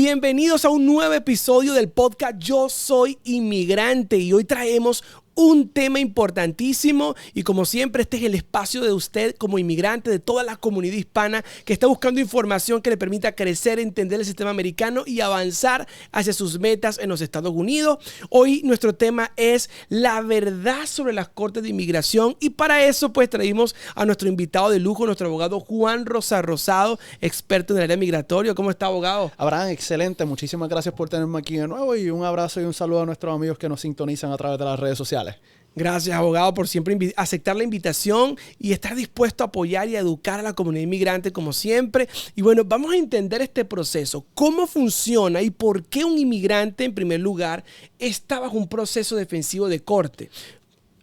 Bienvenidos a un nuevo episodio del podcast Yo Soy Inmigrante y hoy traemos un tema importantísimo y como siempre este es el espacio de usted como inmigrante de toda la comunidad hispana que está buscando información que le permita crecer, entender el sistema americano y avanzar hacia sus metas en los Estados Unidos. Hoy nuestro tema es la verdad sobre las cortes de inmigración y para eso pues traímos a nuestro invitado de lujo, nuestro abogado Juan Rosa Rosado, experto en el área migratoria. ¿Cómo está, abogado? Abraham, excelente. Muchísimas gracias por tenerme aquí de nuevo y un abrazo y un saludo a nuestros amigos que nos sintonizan a través de las redes sociales. Gracias, abogado, por siempre aceptar la invitación y estar dispuesto a apoyar y a educar a la comunidad inmigrante como siempre. Y bueno, vamos a entender este proceso, cómo funciona y por qué un inmigrante, en primer lugar, está bajo un proceso defensivo de corte.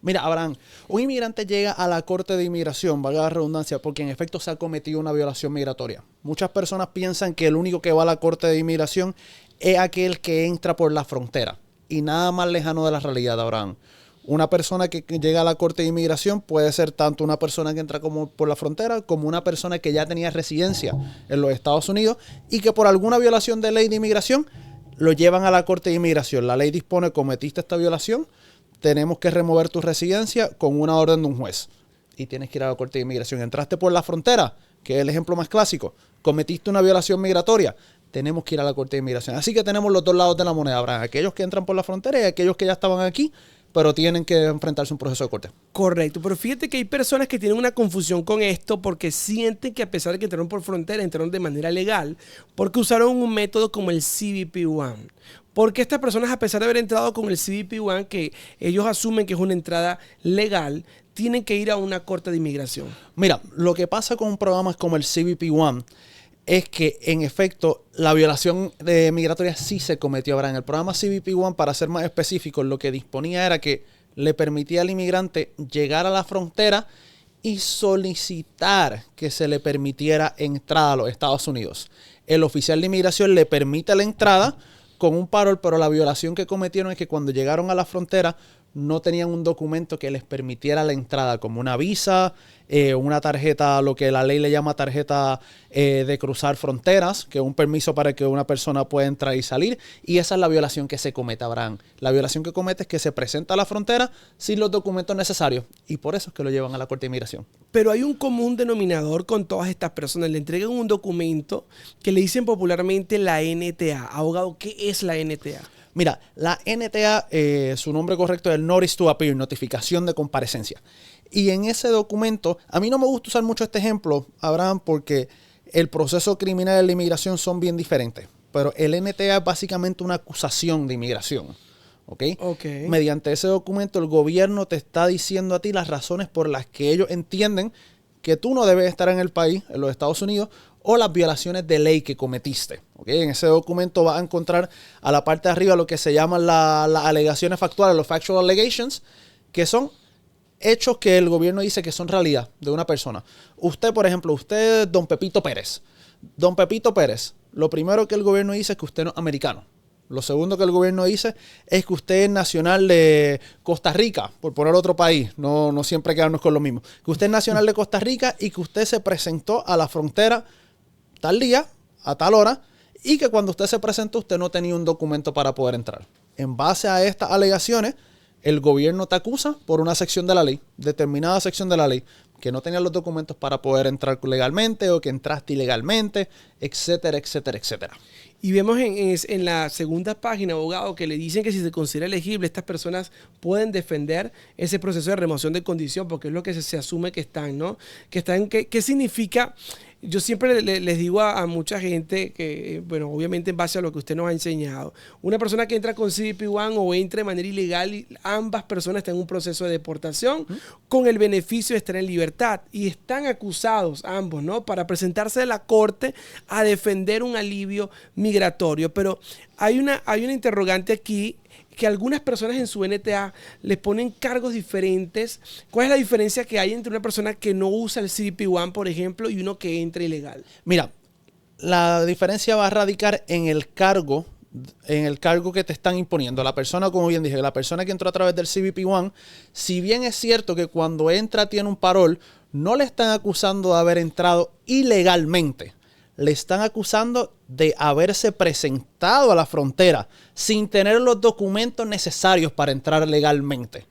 Mira, Abraham, un inmigrante llega a la Corte de Inmigración, valga la redundancia, porque en efecto se ha cometido una violación migratoria. Muchas personas piensan que el único que va a la Corte de Inmigración es aquel que entra por la frontera. Y nada más lejano de la realidad, Abraham. Una persona que llega a la Corte de Inmigración puede ser tanto una persona que entra como por la frontera como una persona que ya tenía residencia en los Estados Unidos y que por alguna violación de ley de inmigración lo llevan a la Corte de Inmigración. La ley dispone, cometiste esta violación, tenemos que remover tu residencia con una orden de un juez. Y tienes que ir a la Corte de Inmigración. Entraste por la frontera, que es el ejemplo más clásico. Cometiste una violación migratoria, tenemos que ir a la Corte de Inmigración. Así que tenemos los dos lados de la moneda, Abraham. Aquellos que entran por la frontera y aquellos que ya estaban aquí, pero tienen que enfrentarse a un proceso de corte. Correcto, pero fíjate que hay personas que tienen una confusión con esto porque sienten que a pesar de que entraron por frontera, entraron de manera legal porque usaron un método como el CBP-1. Porque estas personas, a pesar de haber entrado con el CBP-1, que ellos asumen que es una entrada legal, tienen que ir a una corte de inmigración. Mira, lo que pasa con programas como el CBP-1 es que, en efecto, la violación migratoria sí se cometió. Ahora, en el programa CBP-1, para ser más específico, lo que disponía era que le permitía al inmigrante llegar a la frontera y solicitar que se le permitiera entrada a los Estados Unidos. El oficial de inmigración le permite la entrada con un parol, pero la violación que cometieron es que cuando llegaron a la frontera no tenían un documento que les permitiera la entrada, como una visa, una tarjeta, lo que la ley le llama tarjeta de cruzar fronteras, que es un permiso para que una persona pueda entrar y salir. Y esa es la violación que se comete, Abraham. La violación que comete es que se presenta a la frontera sin los documentos necesarios. Y por eso es que lo llevan a la Corte de Inmigración. Pero hay un común denominador con todas estas personas. Le entregan un documento que le dicen popularmente la NTA. Abogado, ¿qué es la NTA? Mira, la NTA, su nombre correcto es el Notice to Appear, notificación de comparecencia. Y en ese documento, a mí no me gusta usar mucho este ejemplo, Abraham, porque el proceso criminal de la inmigración son bien diferentes. Pero el NTA es básicamente una acusación de inmigración. ¿Okay? Mediante ese documento, el gobierno te está diciendo a ti las razones por las que ellos entienden que tú no debes estar en el país, en los Estados Unidos, o las violaciones de ley que cometiste. ¿Okay? En ese documento vas a encontrar a la parte de arriba lo que se llaman las alegaciones factuales, los factual allegations, que son hechos que el gobierno dice que son realidad de una persona. Usted, por ejemplo, usted, don Pepito Pérez. Don Pepito Pérez, lo primero que el gobierno dice es que usted no es americano. Lo segundo que el gobierno dice es que usted es nacional de Costa Rica, por poner otro país, no siempre quedarnos con lo mismo. Que usted es nacional de Costa Rica y que usted se presentó a la frontera tal día, a tal hora, y que cuando usted se presentó usted no tenía un documento para poder entrar. En base a estas alegaciones, el gobierno te acusa por una sección de la ley, determinada sección de la ley, que no tenías los documentos para poder entrar legalmente o que entraste ilegalmente, etcétera, etcétera, etcétera. Y vemos en la segunda página, abogado, que le dicen que si se considera elegible, estas personas pueden defender ese proceso de remoción de condición, porque es lo que se asume que están, ¿no? ¿Qué significa? Yo siempre les digo a mucha gente que, bueno, obviamente en base a lo que usted nos ha enseñado, una persona que entra con CBP-1 o entra de manera ilegal, ambas personas están en un proceso de deportación con el beneficio de estar en libertad y están acusados ambos, ¿no? Para presentarse a la corte a defender un alivio migratorio. Pero hay una interrogante aquí, que algunas personas en su NTA les ponen cargos diferentes. ¿Cuál es la diferencia que hay entre una persona que no usa el CBP-1, por ejemplo, y uno que entra ilegal? Mira, la diferencia va a radicar en el cargo que te están imponiendo. La persona, como bien dije, la persona que entró a través del CBP-1, si bien es cierto que cuando entra tiene un parol, no le están acusando de haber entrado ilegalmente. le están acusando de haberse presentado a la frontera sin tener los documentos necesarios para entrar legalmente.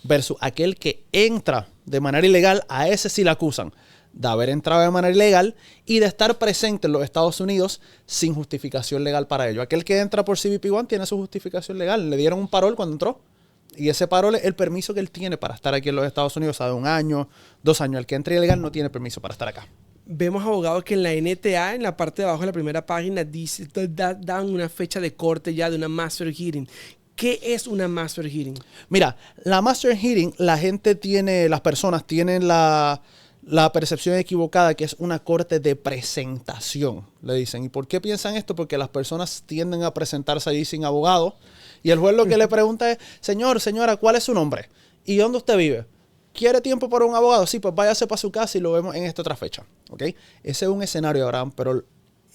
Versus aquel que entra de manera ilegal, a ese sí le acusan de haber entrado de manera ilegal y de estar presente en los Estados Unidos sin justificación legal para ello. Aquel que entra por CBP-1 tiene su justificación legal. Le dieron un parol cuando entró. Y ese parol es el permiso que él tiene para estar aquí en los Estados Unidos, de 1 año, 2 años. El que entra ilegal no tiene permiso para estar acá. Vemos, abogado, que en la NTA, en la parte de abajo de la primera página, dice, dan una fecha de corte ya de una master hearing. ¿Qué es una master hearing? Mira, la master hearing, las personas tienen la percepción equivocada que es una corte de presentación, le dicen. ¿Y por qué piensan esto? Porque las personas tienden a presentarse allí sin abogado. Y el juez lo que le pregunta es, señor, señora, ¿cuál es su nombre? ¿Y dónde usted vive? ¿Quiere tiempo para un abogado? Sí, pues váyase para su casa y lo vemos en esta otra fecha. ¿Ok? Ese es un escenario, Abraham, pero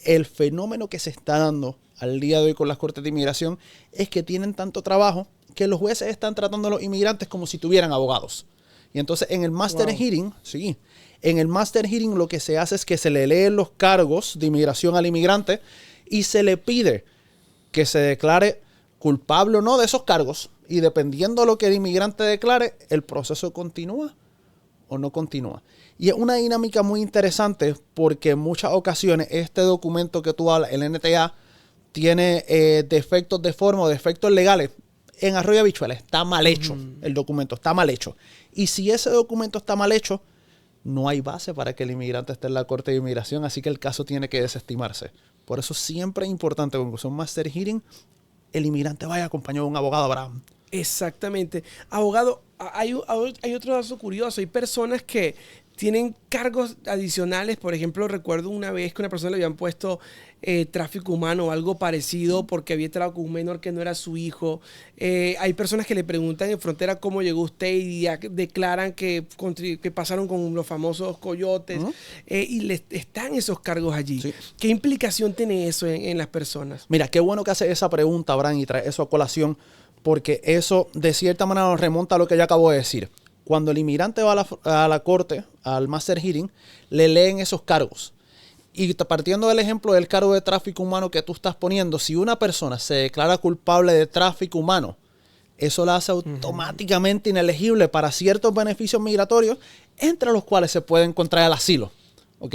el fenómeno que se está dando al día de hoy con las cortes de inmigración es que tienen tanto trabajo que los jueces están tratando a los inmigrantes como si tuvieran abogados. Y entonces en el master hearing, sí, en el master hearing lo que se hace es que se le leen los cargos de inmigración al inmigrante y se le pide que se declare culpable o no de esos cargos, y dependiendo de lo que el inmigrante declare, el proceso continúa o no continúa. Y es una dinámica muy interesante porque en muchas ocasiones este documento que tú hablas, el NTA, tiene defectos de forma o defectos legales. En Arroyo Habichuelas está mal hecho, el documento está mal hecho. Y si ese documento está mal hecho, no hay base para que el inmigrante esté en la Corte de Inmigración, así que el caso tiene que desestimarse. Por eso siempre es importante cuando sea un master hearing, el inmigrante vaya acompañado de un abogado, Abraham. Exactamente. Abogado, hay otro dato curioso. Hay personas que tienen cargos adicionales. Por ejemplo, recuerdo una vez que una persona le habían puesto tráfico humano o algo parecido porque había entrado con un menor que no era su hijo. Hay personas que le preguntan en frontera cómo llegó usted y declaran que pasaron con los famosos coyotes. Y están esos cargos allí. Sí. ¿Qué implicación tiene eso en las personas? Mira, qué bueno que hace esa pregunta, Abraham, y trae eso a colación, porque eso de cierta manera nos remonta a lo que yo acabo de decir. Cuando el inmigrante va a la corte, al master hearing, le leen esos cargos. Y partiendo del ejemplo del cargo de tráfico humano que tú estás poniendo, si una persona se declara culpable de tráfico humano, eso la hace automáticamente inelegible para ciertos beneficios migratorios, entre los cuales se puede encontrar el asilo. ¿Ok?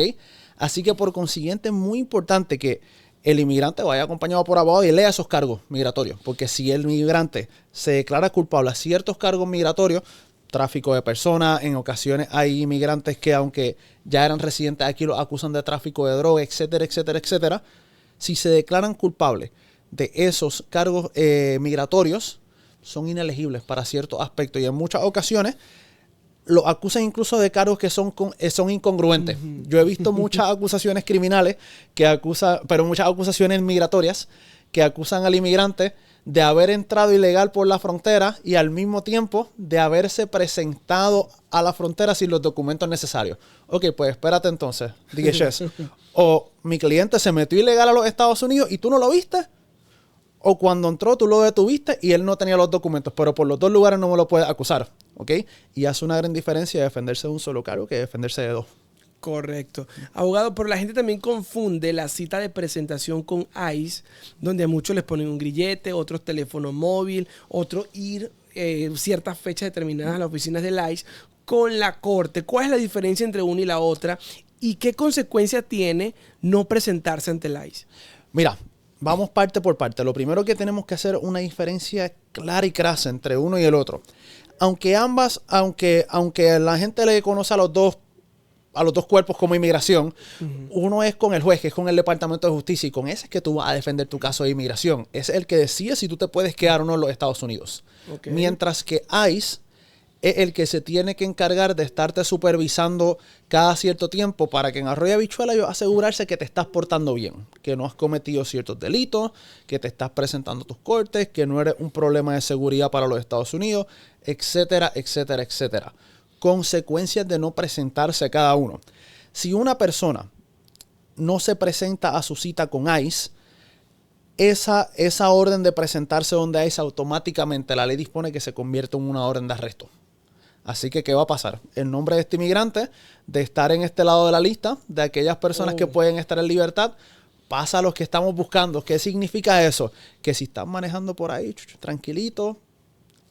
Así que por consiguiente es muy importante que el inmigrante vaya acompañado por abogado y lea esos cargos migratorios. Porque si el inmigrante se declara culpable a ciertos cargos migratorios, tráfico de personas, en ocasiones hay inmigrantes que aunque ya eran residentes aquí los acusan de tráfico de droga, etcétera, etcétera, etcétera. Si se declaran culpables de esos cargos migratorios, son inelegibles para ciertos aspectos y en muchas ocasiones los acusan incluso de cargos que son incongruentes. Yo he visto muchas acusaciones criminales pero muchas acusaciones migratorias que acusan al inmigrante de haber entrado ilegal por la frontera y al mismo tiempo de haberse presentado a la frontera sin los documentos necesarios. Ok, pues espérate entonces, DHS. O mi cliente se metió ilegal a los Estados Unidos y tú no lo viste. O cuando entró tú lo detuviste y él no tenía los documentos. Pero por los dos lugares no me lo puedes acusar. ¿Ok? Y hace una gran diferencia defenderse de un solo cargo que defenderse de dos. Correcto. Abogado, pero la gente también confunde la cita de presentación con ICE, donde a muchos les ponen un grillete, otros teléfono móvil, otros ir ciertas fechas determinadas a las oficinas del ICE con la corte. ¿Cuál es la diferencia entre una y la otra? ¿Y qué consecuencia tiene no presentarse ante el ICE? Mira, vamos parte por parte. Lo primero que tenemos que hacer es una diferencia clara y crasa entre uno y el otro. Aunque la gente le conoce a los dos cuerpos como inmigración, uno es con el juez, que es con el Departamento de Justicia, y con ese es que tú vas a defender tu caso de inmigración. Es el que decide si tú te puedes quedar o no en los Estados Unidos. Okay. Mientras que ICE es el que se tiene que encargar de estarte supervisando cada cierto tiempo para que en Arroyo Habichuelas ellos asegurarse que te estás portando bien, que no has cometido ciertos delitos, que te estás presentando tus cortes, que no eres un problema de seguridad para los Estados Unidos, etcétera, etcétera, etcétera. Consecuencias de no presentarse a cada uno. Si una persona no se presenta a su cita con ICE, esa orden de presentarse donde ICE automáticamente la ley dispone que se convierte en una orden de arresto. Así que, ¿qué va a pasar? El nombre de este inmigrante, de estar en este lado de la lista, de aquellas personas que pueden estar en libertad, pasa a los que estamos buscando. ¿Qué significa eso? Que si estás manejando por ahí, tranquilito,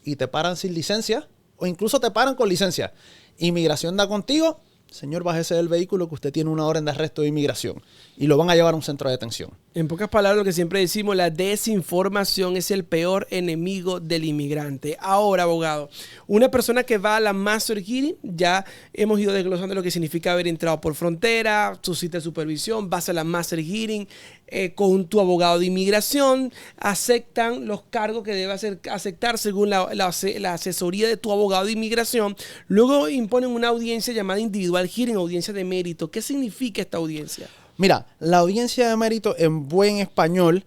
y te paran sin licencia, o incluso te paran con licencia, inmigración da contigo, señor, bájese del vehículo que usted tiene una orden de arresto de inmigración y lo van a llevar a un centro de detención. En pocas palabras, lo que siempre decimos, la desinformación es el peor enemigo del inmigrante. Ahora, abogado, una persona que va a la Master Hearing, ya hemos ido desglosando lo que significa haber entrado por frontera, su cita de supervisión, vas a la Master Hearing con tu abogado de inmigración, aceptan los cargos que debe aceptar según la asesoría de tu abogado de inmigración, luego imponen una audiencia llamada individual hearing, audiencia de mérito. ¿Qué significa esta audiencia? Mira, la audiencia de mérito en buen español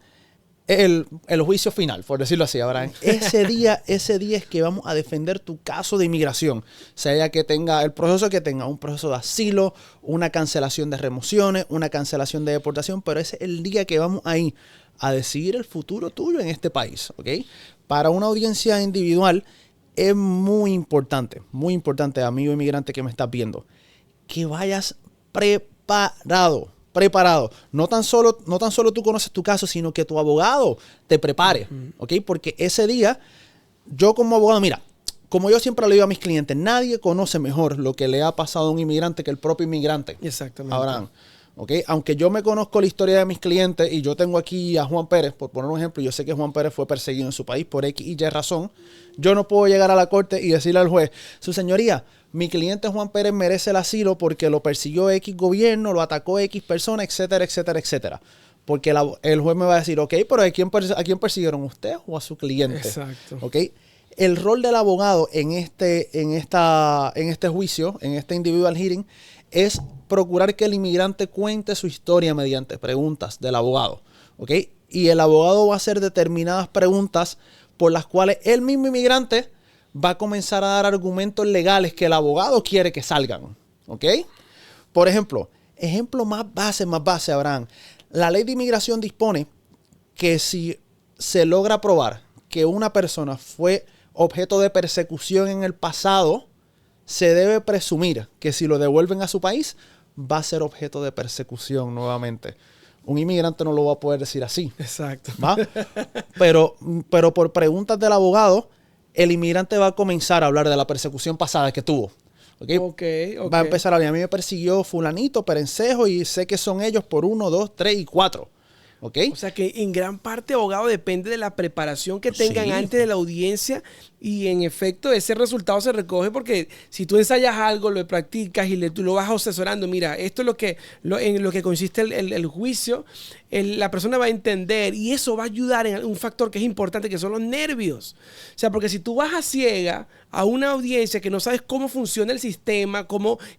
es el juicio final, por decirlo así, Abraham. Ese día es que vamos a defender tu caso de inmigración. Sea que tenga el proceso que tenga, un proceso de asilo, una cancelación de remociones, una cancelación de deportación, pero ese es el día que vamos ahí a decidir el futuro tuyo en este país, ¿ok? Para una audiencia individual es muy importante, amigo inmigrante que me estás viendo, que vayas preparado. No tan solo tú conoces tu caso, sino que tu abogado te prepare, ¿ok? Porque ese día, yo como abogado, mira, como yo siempre le digo a mis clientes, nadie conoce mejor lo que le ha pasado a un inmigrante que el propio inmigrante. Exactamente. Abraham, ¿ok? Aunque yo me conozco la historia de mis clientes y yo tengo aquí a Juan Pérez, por poner un ejemplo, yo sé que Juan Pérez fue perseguido en su país por X y Y razón, yo no puedo llegar a la corte y decirle al juez, su señoría, mi cliente Juan Pérez merece el asilo porque lo persiguió X gobierno, lo atacó X persona, etcétera, etcétera, etcétera. Porque el juez me va a decir, ok, pero ¿a quién persiguieron? ¿Usted o a su cliente? Exacto. ¿Ok? El rol del abogado en este juicio, en este individual hearing, es procurar que el inmigrante cuente su historia mediante preguntas del abogado. ¿Ok? Y el abogado va a hacer determinadas preguntas por las cuales el mismo inmigrante va a comenzar a dar argumentos legales que el abogado quiere que salgan. ¿Ok? Por ejemplo, más base, Abraham. La ley de inmigración dispone que si se logra probar que una persona fue objeto de persecución en el pasado, se debe presumir que si lo devuelven a su país, va a ser objeto de persecución nuevamente. Un inmigrante no lo va a poder decir así. Exacto. ¿Va? Pero por preguntas del abogado, el inmigrante va a comenzar a hablar de la persecución pasada que tuvo. ¿Okay? Va a empezar a hablar. A mí me persiguió fulanito, perencejo, y sé que son ellos por 1, 2, 3 y 4. ¿Okay? O sea que en gran parte, abogado, depende de la preparación que tengan antes de la audiencia, y en efecto ese resultado se recoge porque si tú ensayas algo, lo practicas y tú lo vas asesorando, mira, esto es en lo que consiste el juicio, la persona va a entender, y eso va a ayudar en un factor que es importante, que son los nervios. O sea, porque si tú vas a ciega a una audiencia que no sabes cómo funciona el sistema,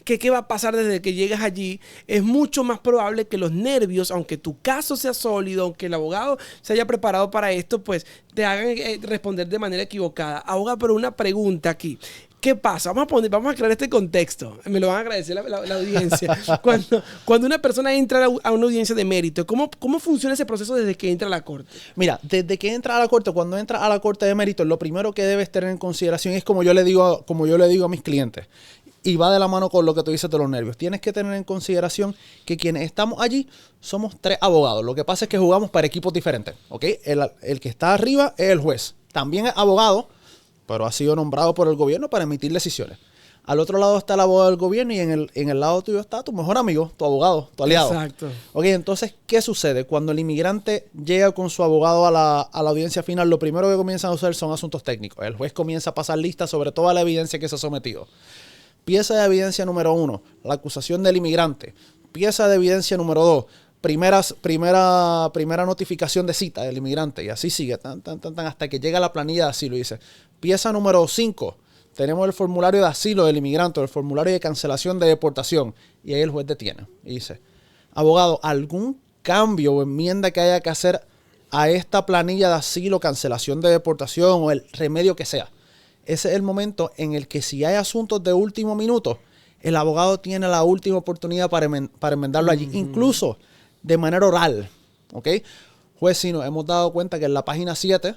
qué va a pasar desde que llegas allí, es mucho más probable que los nervios, aunque tu caso sea sólido, aunque el abogado se haya preparado para esto, pues te hagan responder de manera equivocada. Abogado, pero una pregunta aquí. ¿Qué pasa? Vamos a aclarar este contexto. Me lo van a agradecer la audiencia. Cuando una persona entra a una audiencia de mérito, ¿cómo funciona ese proceso desde que entra a la corte? Mira, desde que entra a la corte, cuando entra a la corte de mérito, lo primero que debes tener en consideración es como yo le digo a mis clientes. Y va de la mano con lo que tú dices de los nervios. Tienes que tener en consideración que quienes estamos allí somos 3 abogados. Lo que pasa es que jugamos para equipos diferentes. ¿Ok? El que está arriba es el juez. También es abogado, pero ha sido nombrado por el gobierno para emitir decisiones. Al otro lado está el abogado del gobierno, y en el lado tuyo está tu mejor amigo, tu abogado, tu aliado. Exacto. Ok, entonces, ¿qué sucede? Cuando el inmigrante llega con su abogado a la audiencia final, lo primero que comienzan a usar son asuntos técnicos. El juez comienza a pasar lista sobre toda la evidencia que se ha sometido. Pieza de evidencia número 1, la acusación del inmigrante. Pieza de evidencia número 2, primera notificación de cita del inmigrante. Y así sigue, hasta que llega la planilla de asilo. Y dice, pieza número 5, tenemos el formulario de asilo del inmigrante, el formulario de cancelación de deportación. Y ahí el juez detiene y dice, abogado, ¿algún cambio o enmienda que haya que hacer a esta planilla de asilo, cancelación de deportación o el remedio que sea? Ese es el momento en el que, si hay asuntos de último minuto, el abogado tiene la última oportunidad para enmendarlo allí, incluso de manera oral. ¿Ok? Juez, si nos hemos dado cuenta que en la página 7,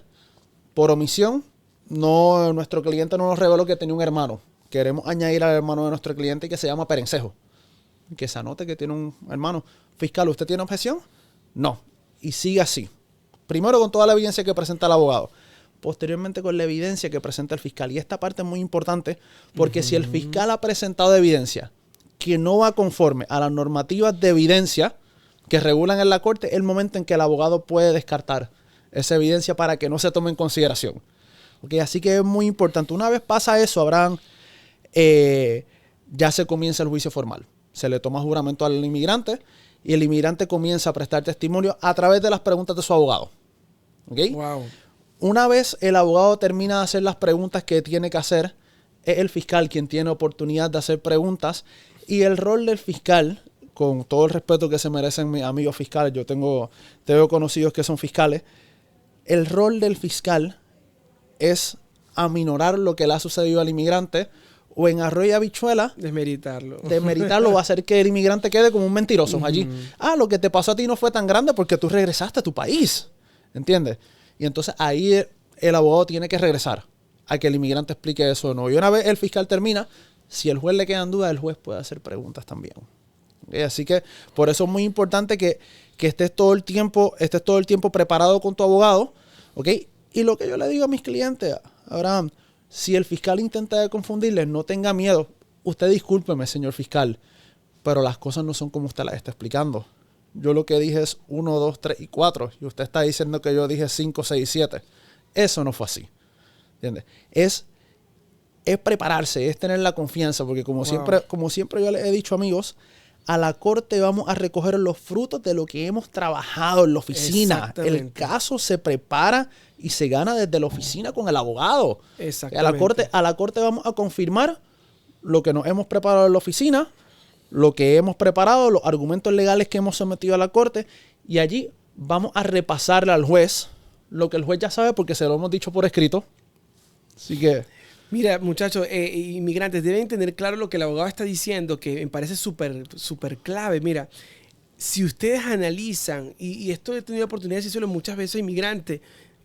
por omisión, nuestro cliente no nos reveló que tenía un hermano queremos añadir al hermano de nuestro cliente que se llama Perencejo. Que se anote que tiene un hermano. Fiscal, ¿usted tiene objeción? No. Y sigue así. Primero con toda la evidencia que presenta el abogado. Posteriormente con la evidencia que presenta el fiscal. Y esta parte es muy importante porque si el fiscal ha presentado evidencia que no va conforme a las normativas de evidencia que regulan en la corte, es el momento en que el abogado puede descartar esa evidencia para que no se tome en consideración. ¿Okay? Así que es muy importante. Una vez pasa eso, Abraham, ya se comienza el juicio formal. Se le toma juramento al inmigrante y el inmigrante comienza a prestar testimonio a través de las preguntas de su abogado. ¿Okay? Wow. Una vez el abogado termina de hacer las preguntas que tiene que hacer, es el fiscal quien tiene oportunidad de hacer preguntas. Y el rol del fiscal, con todo el respeto que se merecen mis amigos fiscales, yo tengo conocidos que son fiscales, el rol del fiscal es aminorar lo que le ha sucedido al inmigrante o en arroyo y habichuela desmeritarlo va a hacer que el inmigrante quede como un mentiroso allí. Lo que te pasó a ti no fue tan grande porque tú regresaste a tu país, ¿entiendes? Y entonces ahí el abogado tiene que regresar a que el inmigrante explique eso o no. Y una vez el fiscal termina, si el juez le quedan dudas, el juez puede hacer preguntas también. ¿Okay? Así que por eso es muy importante que estés todo el tiempo preparado con tu abogado. ¿Okay? Y lo que yo le digo a mis clientes, Abraham, si el fiscal intenta confundirles, no tenga miedo. Usted discúlpeme, señor fiscal, pero las cosas no son como usted las está explicando. Yo lo que dije es 1, 2, 3 y 4. Y usted está diciendo que yo dije 5, 6 y 7. Eso no fue así. ¿Entiendes? Es prepararse, es tener la confianza. Porque como siempre yo les he dicho, amigos, a la corte vamos a recoger los frutos de lo que hemos trabajado en la oficina. El caso se prepara y se gana desde la oficina con el abogado. Exactamente. A la corte vamos a confirmar lo que nos hemos preparado en la oficina, lo que hemos preparado, los argumentos legales que hemos sometido a la corte, y allí vamos a repasarle al juez lo que el juez ya sabe porque se lo hemos dicho por escrito. Así que... Mira, muchachos, inmigrantes, deben tener claro lo que el abogado está diciendo, que me parece súper clave. Mira, si ustedes analizan, y esto he tenido oportunidad de decirlo muchas veces a inmigrantes,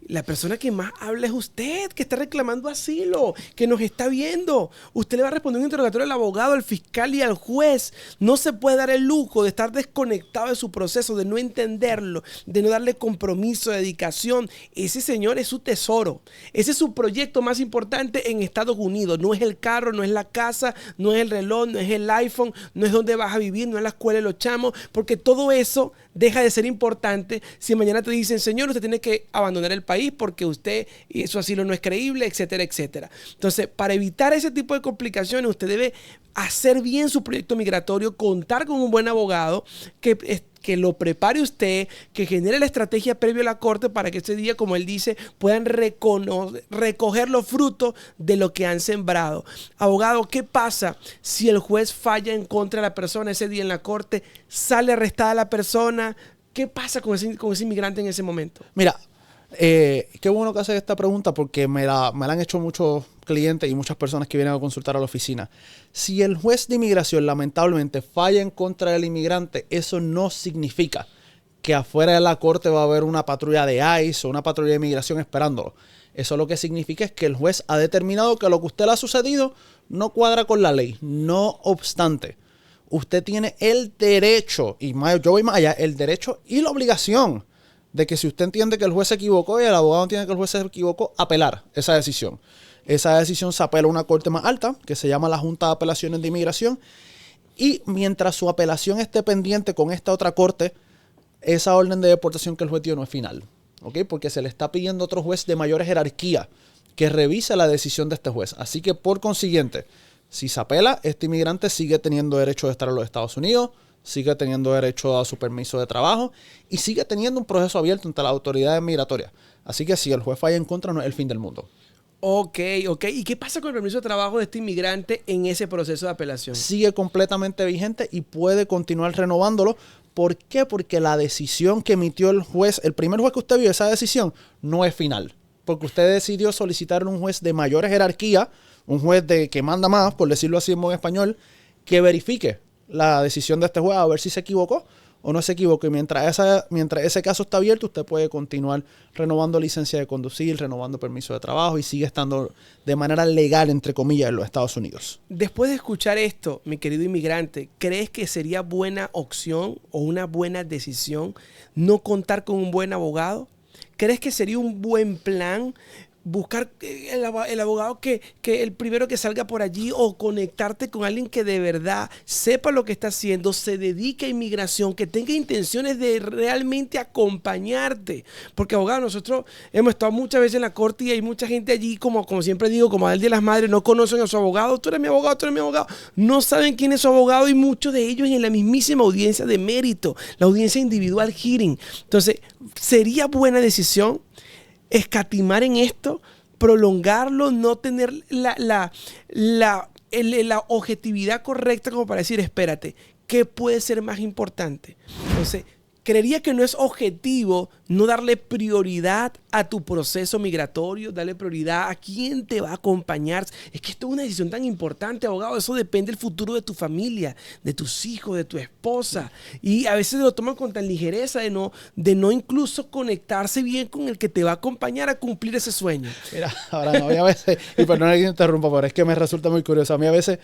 la persona que más habla es usted, que está reclamando asilo, que nos está viendo. Usted le va a responder un interrogatorio al abogado, al fiscal y al juez. No se puede dar el lujo de estar desconectado de su proceso, de no entenderlo, de no darle compromiso, dedicación. Ese señor es su tesoro. Ese es su proyecto más importante en Estados Unidos. No es el carro, no es la casa, no es el reloj, no es el iPhone, no es donde vas a vivir, no es la escuela de los chamos, porque todo eso deja de ser importante si mañana te dicen, señor, usted tiene que abandonar el país porque usted y su asilo no es creíble, etcétera, etcétera. Entonces, para evitar ese tipo de complicaciones, usted debe hacer bien su proyecto migratorio, contar con un buen abogado que lo prepare usted, que genere la estrategia previo a la corte para que ese día, como él dice, puedan recoger los frutos de lo que han sembrado. Abogado, ¿qué pasa si el juez falla en contra de la persona ese día en la corte? ¿Sale arrestada la persona? ¿Qué pasa con ese inmigrante en ese momento? Mira, qué bueno que haces esta pregunta porque me la han hecho muchos clientes y muchas personas que vienen a consultar a la oficina. Si el juez de inmigración lamentablemente falla en contra del inmigrante, eso no significa que afuera de la corte va a haber una patrulla de ICE o una patrulla de inmigración esperándolo. Eso lo que significa es que el juez ha determinado que lo que a usted le ha sucedido no cuadra con la ley. No obstante, usted tiene el derecho, y yo voy más allá, el derecho y la obligación de que si usted entiende que el juez se equivocó y el abogado entiende que el juez se equivocó, apelar esa decisión. Esa decisión se apela a una corte más alta, que se llama la Junta de Apelaciones de Inmigración, y mientras su apelación esté pendiente con esta otra corte, esa orden de deportación que el juez dio no es final. ¿Okay? Porque se le está pidiendo a otro juez de mayor jerarquía que revise la decisión de este juez. Así que, por consiguiente, si se apela, este inmigrante sigue teniendo derecho de estar en los Estados Unidos, sigue teniendo derecho a su permiso de trabajo y sigue teniendo un proceso abierto ante las autoridades migratorias. Así que si el juez falla en contra, no es el fin del mundo. Ok. ¿Y qué pasa con el permiso de trabajo de este inmigrante en ese proceso de apelación? Sigue completamente vigente y puede continuar renovándolo. ¿Por qué? Porque la decisión que emitió el juez, el primer juez que usted vio, esa decisión no es final. Porque usted decidió solicitar un juez de mayor jerarquía, un juez que manda más, por decirlo así en buen español, que verifique la decisión de este juez a ver si se equivocó o no se equivoque. Mientras ese caso está abierto, usted puede continuar renovando licencia de conducir, renovando permiso de trabajo y sigue estando de manera legal, entre comillas, en los Estados Unidos. Después de escuchar esto, mi querido inmigrante, ¿crees que sería buena opción o una buena decisión no contar con un buen abogado? ¿Crees que sería un buen plan buscar el abogado que el primero que salga por allí, o conectarte con alguien que de verdad sepa lo que está haciendo, se dedique a inmigración, que tenga intenciones de realmente acompañarte? Porque abogado, nosotros hemos estado muchas veces en la corte y hay mucha gente allí, como siempre digo, como al Día de las Madres, no conocen a su abogado. Tú eres mi abogado, tú eres mi abogado. No saben quién es su abogado, y muchos de ellos en la mismísima audiencia de mérito, la audiencia individual hearing. Entonces, sería buena decisión escatimar en esto, prolongarlo, no tener la objetividad correcta como para decir, espérate, ¿qué puede ser más importante? Entonces, creería que no es objetivo no darle prioridad a tu proceso migratorio, darle prioridad a quién te va a acompañar. Es que esto es una decisión tan importante, abogado. Eso depende del futuro de tu familia, de tus hijos, de tu esposa. Y a veces lo toman con tan ligereza de no incluso conectarse bien con el que te va a acompañar a cumplir ese sueño. Mira, ahora no, a veces, y perdona que te interrumpa, pero es que me resulta muy curioso. A mí a veces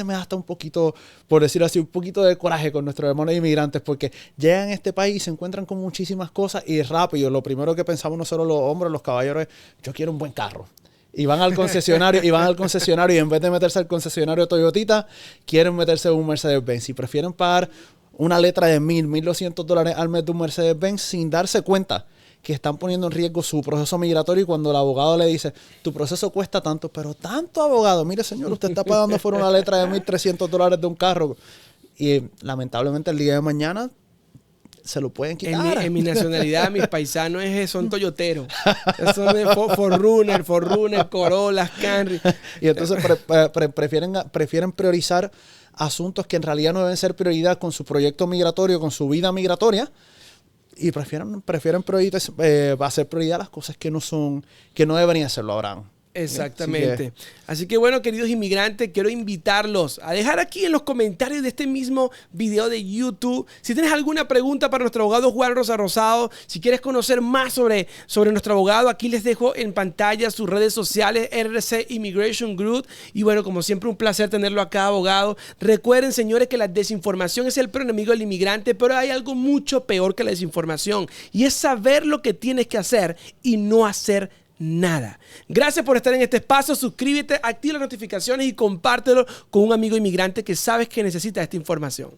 me da hasta un poquito, por decirlo así, un poquito de coraje con nuestros hermanos inmigrantes, porque llegan a este país y se encuentran con muchísimas cosas y rápido. Lo primero que pensamos nosotros los hombres, los caballeros, es: yo quiero un buen carro. Y van al concesionario y en vez de meterse al concesionario Toyotita, quieren meterse en un Mercedes-Benz y prefieren pagar una letra de $1,200 al mes de un Mercedes-Benz sin darse cuenta que están poniendo en riesgo su proceso migratorio. Y cuando el abogado le dice: tu proceso cuesta tanto, pero tanto, abogado, mire señor, usted está pagando por una letra de $1,300 de un carro, y lamentablemente el día de mañana se lo pueden quitar. En mi nacionalidad, mis paisanos son toyoteros. Son de Forerunner, Corolla, Camry. Y entonces prefieren priorizar asuntos que en realidad no deben ser prioridad con su proyecto migratorio, con su vida migratoria. Y prefieren hacer prioridad las cosas que no deberían serlo, Abraham. Exactamente. Así que bueno, queridos inmigrantes, quiero invitarlos a dejar aquí en los comentarios de este mismo video de YouTube si tienes alguna pregunta para nuestro abogado Juan Rosa Rosado. Si quieres conocer más sobre nuestro abogado, aquí les dejo en pantalla sus redes sociales, RC Immigration Group. Y bueno, como siempre, un placer tenerlo acá, abogado. Recuerden, señores, que la desinformación es el peor enemigo del inmigrante, pero hay algo mucho peor que la desinformación, y es saber lo que tienes que hacer y no hacer nada. Gracias por estar en este espacio. Suscríbete, activa las notificaciones y compártelo con un amigo inmigrante que sabes que necesita esta información.